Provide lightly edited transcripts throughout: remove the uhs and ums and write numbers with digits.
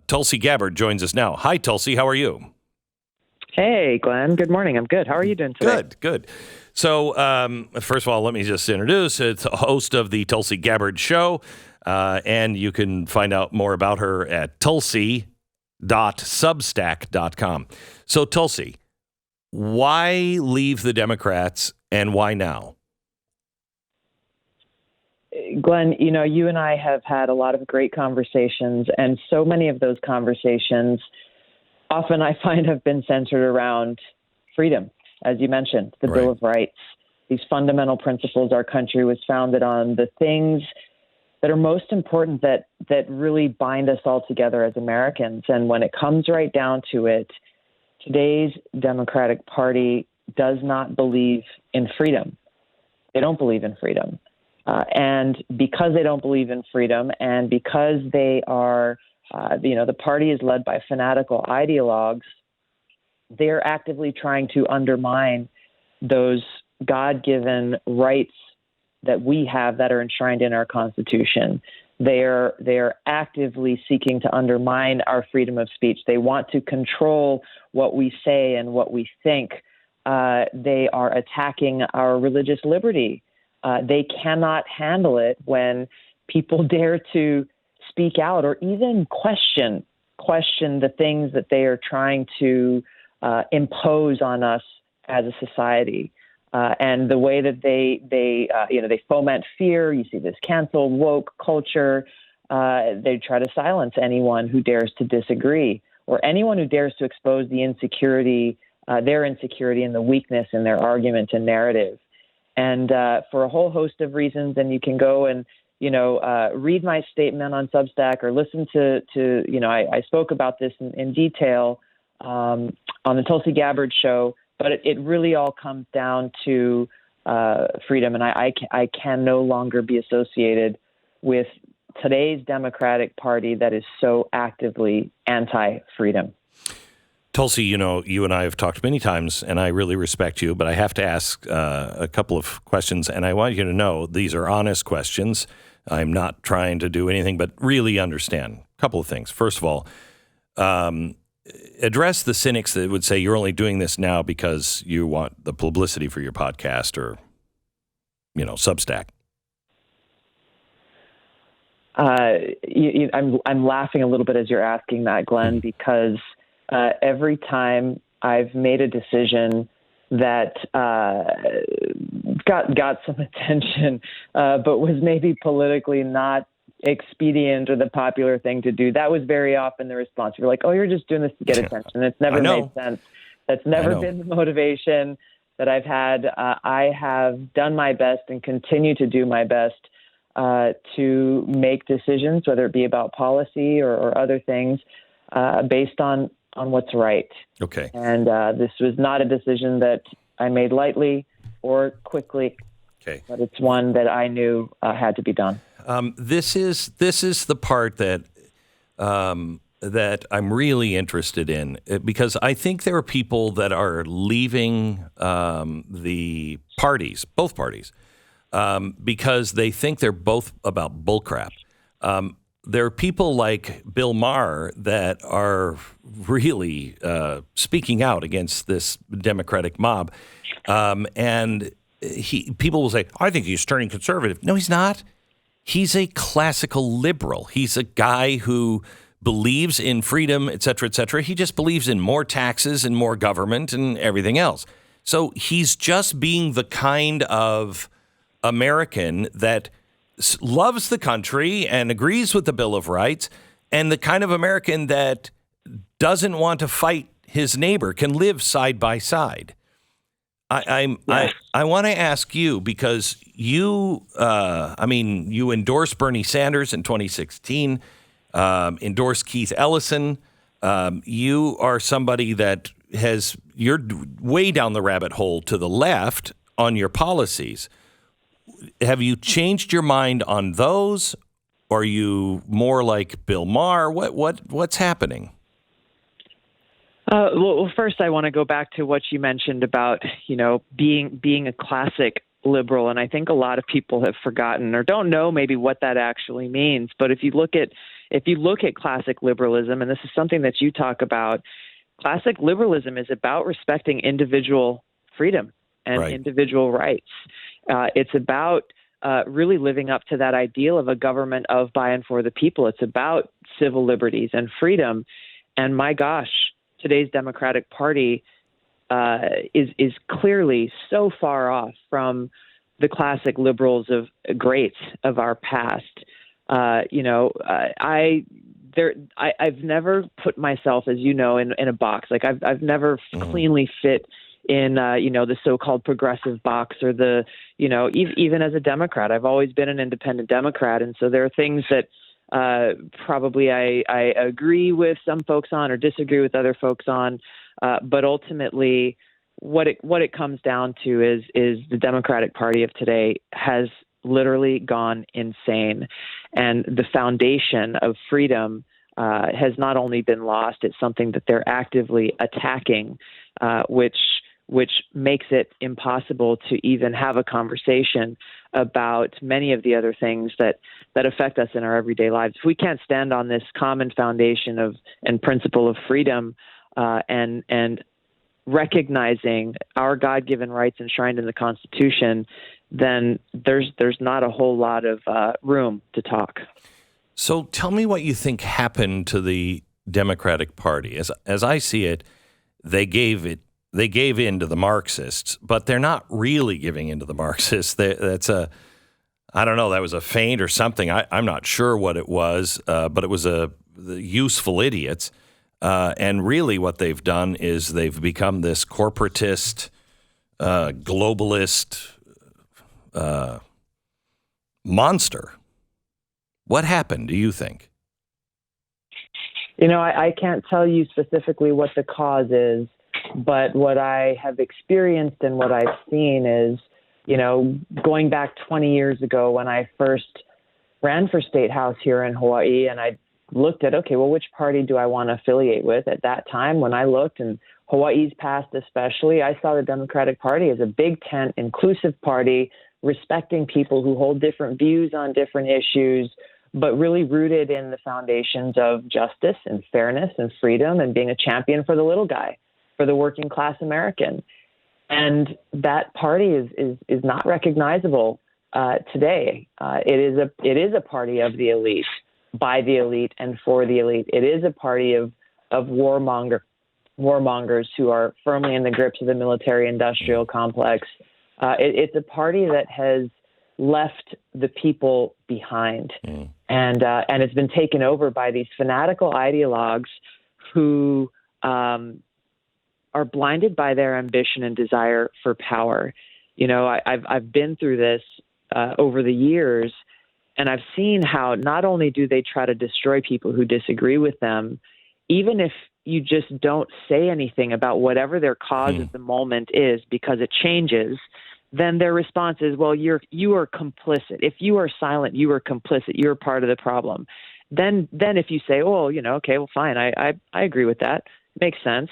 Tulsi Gabbard joins us now. Hi, Tulsi. How are you? Hey, Glenn. Good morning. I'm good. How are you doing today? Good. So, first of all, let me just introduce. It's a host of the Tulsi Gabbard Show, and you can find out more about her at tulsi.substack.com. So, Tulsi, why leave the Democrats and why now? Glenn, you know, you and I have had a lot of great conversations, and so many of those conversations often I find have been centered around freedom, as you mentioned, the Bill of Rights, these fundamental principles our country was founded on, the things that are most important that really bind us all together as Americans. And when it comes right down to it, today's Democratic Party does not believe in freedom. They don't believe in freedom. And because they don't believe in freedom and because they are, the party is led by fanatical ideologues, they're actively trying to undermine those God-given rights that we have that are enshrined in our Constitution. They are actively seeking to undermine our freedom of speech. They want to control what we say and what we think. They are attacking our religious liberty. They cannot handle it when people dare to speak out or even question the things that they are trying to impose on us as a society. And the way that they foment fear. You see this cancel woke culture. They try to silence anyone who dares to disagree or anyone who dares to expose the insecurity, their insecurity and the weakness in their argument and narrative. And for a whole host of reasons, and you can go and read my statement on Substack or listen to I spoke about this in detail on the Tulsi Gabbard Show. But it really all comes down to freedom, and I can no longer be associated with today's Democratic Party that is so actively anti-freedom. Tulsi, you and I have talked many times, and I really respect you, but I have to ask a couple of questions, and I want you to know these are honest questions. I'm not trying to do anything but really understand a couple of things. First of all, address the cynics that would say you're only doing this now because you want the publicity for your podcast or, Substack. I'm laughing a little bit as you're asking that, Glenn, because every time I've made a decision that got some attention, but was maybe politically not expedient or the popular thing to do, that was very often the response. You're like, oh, you're just doing this to get attention. It's never made sense. That's never been the motivation that I've had. I have done my best and continue to do my best to make decisions, whether it be about policy or other things, based on what's right. Okay. And this was not a decision that I made lightly or quickly. Okay. But it's one that I knew had to be done. This is the part that I'm really interested in, because I think there are people that are leaving the parties, both parties, because they think they're both about bullcrap. There are people like Bill Maher that are really speaking out against this Democratic mob, and people will say, "I think he's turning conservative." No, he's not. He's a classical liberal. He's a guy who believes in freedom, et cetera, et cetera. He just believes in more taxes and more government and everything else. So he's just being the kind of American that loves the country and agrees with the Bill of Rights, and the kind of American that doesn't want to fight his neighbor, can live side by side. I want to ask you, because you endorsed Bernie Sanders in 2016, endorsed Keith Ellison. You are somebody that you're way down the rabbit hole to the left on your policies. Have you changed your mind on those? Or are you more like Bill Maher? What's happening? Well, first I want to go back to what you mentioned about, being a classic liberal. And I think a lot of people have forgotten or don't know maybe what that actually means. But if you look at, if you look at classic liberalism, and this is something that you talk about, classic liberalism is about respecting individual freedom and individual rights. It's about really living up to that ideal of a government of, by, and for the people. It's about civil liberties and freedom. And my gosh, today's Democratic Party is clearly so far off from the classic liberals of greats of our past. I've never put myself, as you know, in a box. Like I've never cleanly fit in, the so-called progressive box or the, even as a Democrat, I've always been an independent Democrat. And so there are things that probably I agree with some folks on or disagree with other folks on. But ultimately, what it comes down to is the Democratic Party of today has literally gone insane. And the foundation of freedom has not only been lost, it's something that they're actively attacking, which makes it impossible to even have a conversation about many of the other things that affect us in our everyday lives. If we can't stand on this common foundation and principle of freedom and recognizing our God-given rights enshrined in the Constitution, then there's not a whole lot of room to talk. So tell me what you think happened to the Democratic Party. As I see it, they gave in to the Marxists, but they're not really giving in to the Marxists. That was a feint or something. I'm not sure what it was, but it was the useful idiots. And really what they've done is they've become this corporatist, globalist monster. What happened, do you think? I can't tell you specifically what the cause is, but what I have experienced and what I've seen is, going back 20 years ago when I first ran for state house here in Hawaii, and I looked at, which party do I want to affiliate with? At that time, when I looked, and Hawaii's past especially, I saw the Democratic Party as a big tent, inclusive party, respecting people who hold different views on different issues, but really rooted in the foundations of justice and fairness and freedom and being a champion for the little guy, for the working class American. And that party is not recognizable today. It is a party of the elite, by the elite, and for the elite. It is a party of warmongers who are firmly in the grips of the military-industrial complex. It's a party that has left the people behind, and it's been taken over by these fanatical ideologues who are blinded by their ambition and desire for power. I've been through this over the years, and I've seen how not only do they try to destroy people who disagree with them, even if you just don't say anything about whatever their cause at the moment is, because it changes, then their response is, well, you are complicit. If you are silent, you are complicit. You're part of the problem. Then if you say, fine, I agree with that. Makes sense.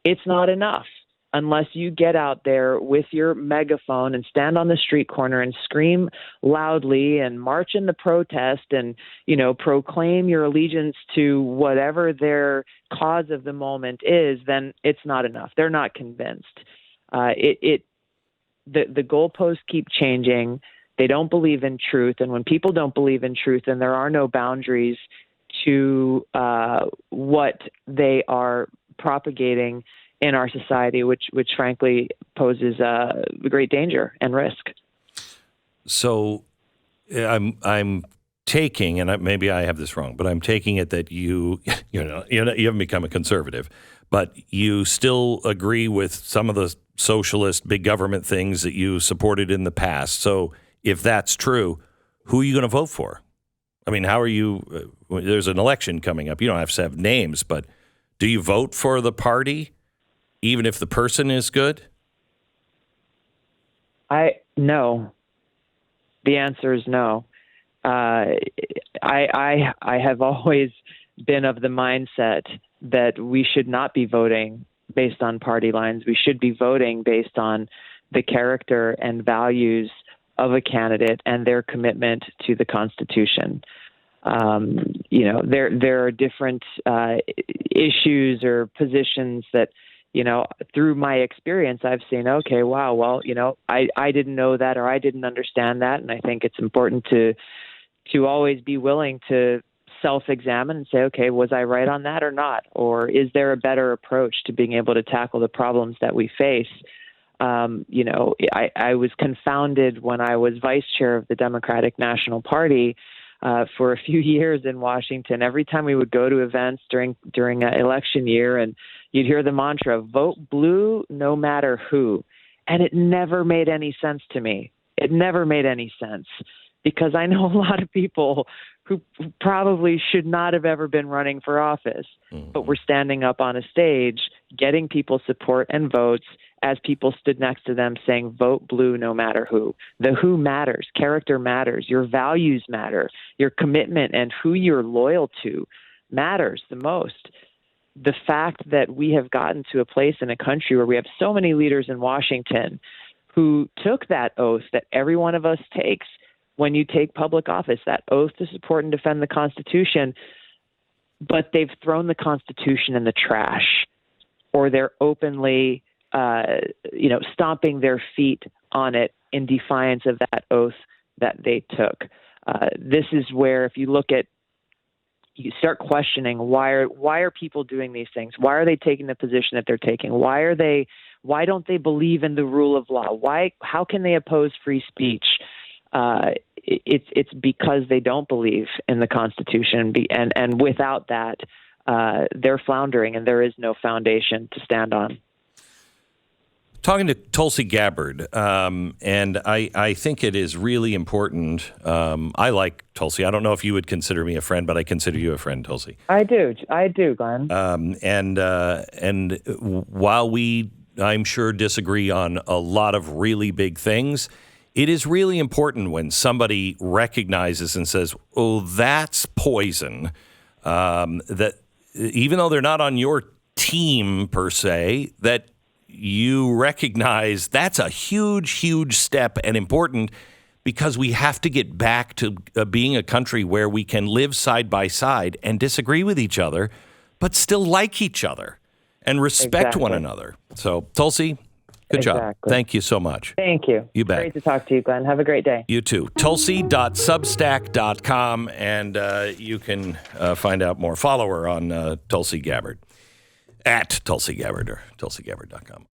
It's not enough unless you get out there with your megaphone and stand on the street corner and scream loudly and march in the protest and, proclaim your allegiance to whatever their cause of the moment is, then it's not enough. They're not convinced. The goalposts keep changing. They don't believe in truth. And when people don't believe in truth, then there are no boundaries to what they are propagating in our society, which frankly poses a great danger and risk. So I'm taking, and maybe I have this wrong, but I'm taking it that you haven't become a conservative, but you still agree with some of the socialist big government things that you supported in the past. So if that's true, who are you going to vote for? I mean, how are you? There's an election coming up. You don't have to have names, but do you vote for the party, even if the person is good? No. The answer is no. I have always been of the mindset that we should not be voting based on party lines. We should be voting based on the character and values of a candidate and their commitment to the Constitution. There are different issues or positions that, through my experience, I've seen, okay, wow, well, I didn't know that, or I didn't understand that. And I think it's important to always be willing to self-examine and say, okay, was I right on that or not? Or is there a better approach to being able to tackle the problems that we face? I was confounded when I was vice chair of the Democratic National Party for a few years in Washington. Every time we would go to events during an election year, and you'd hear the mantra, vote blue no matter who. And it never made any sense to me. It never made any sense, because I know a lot of people who probably should not have ever been running for office, but were standing up on a stage, getting people support and votes as people stood next to them saying, vote blue no matter who. The who matters. Character matters. Your values matter. Your commitment and who you're loyal to matters the most. The fact that we have gotten to a place in a country where we have so many leaders in Washington who took that oath that every one of us takes when you take public office, that oath to support and defend the Constitution, but they've thrown the Constitution in the trash, or they're openly, stomping their feet on it in defiance of that oath that they took. This is where, if you start questioning why are people doing these things? Why are they taking the position that they're taking? Why don't they believe in the rule of law? How can they oppose free speech? It's because they don't believe in the Constitution, and without that, they're floundering, and there is no foundation to stand on. Talking to Tulsi Gabbard, and I think it is really important. I like Tulsi. I don't know if you would consider me a friend, but I consider you a friend, Tulsi. I do, Glenn. And while I'm sure, disagree on a lot of really big things, it is really important when somebody recognizes and says, oh, that's poison, that even though they're not on your team per se, that you recognize that's a huge, huge step and important, because we have to get back to being a country where we can live side by side and disagree with each other, but still like each other and respect one another. So, Tulsi, good job. Thank you so much. Thank you. You bet. Great to talk to you, Glenn. Have a great day. You too. Tulsi.substack.com, and you can find out more. Follow her on Tulsi Gabbard, at Tulsi Gabbard, or TulsiGabbard.com.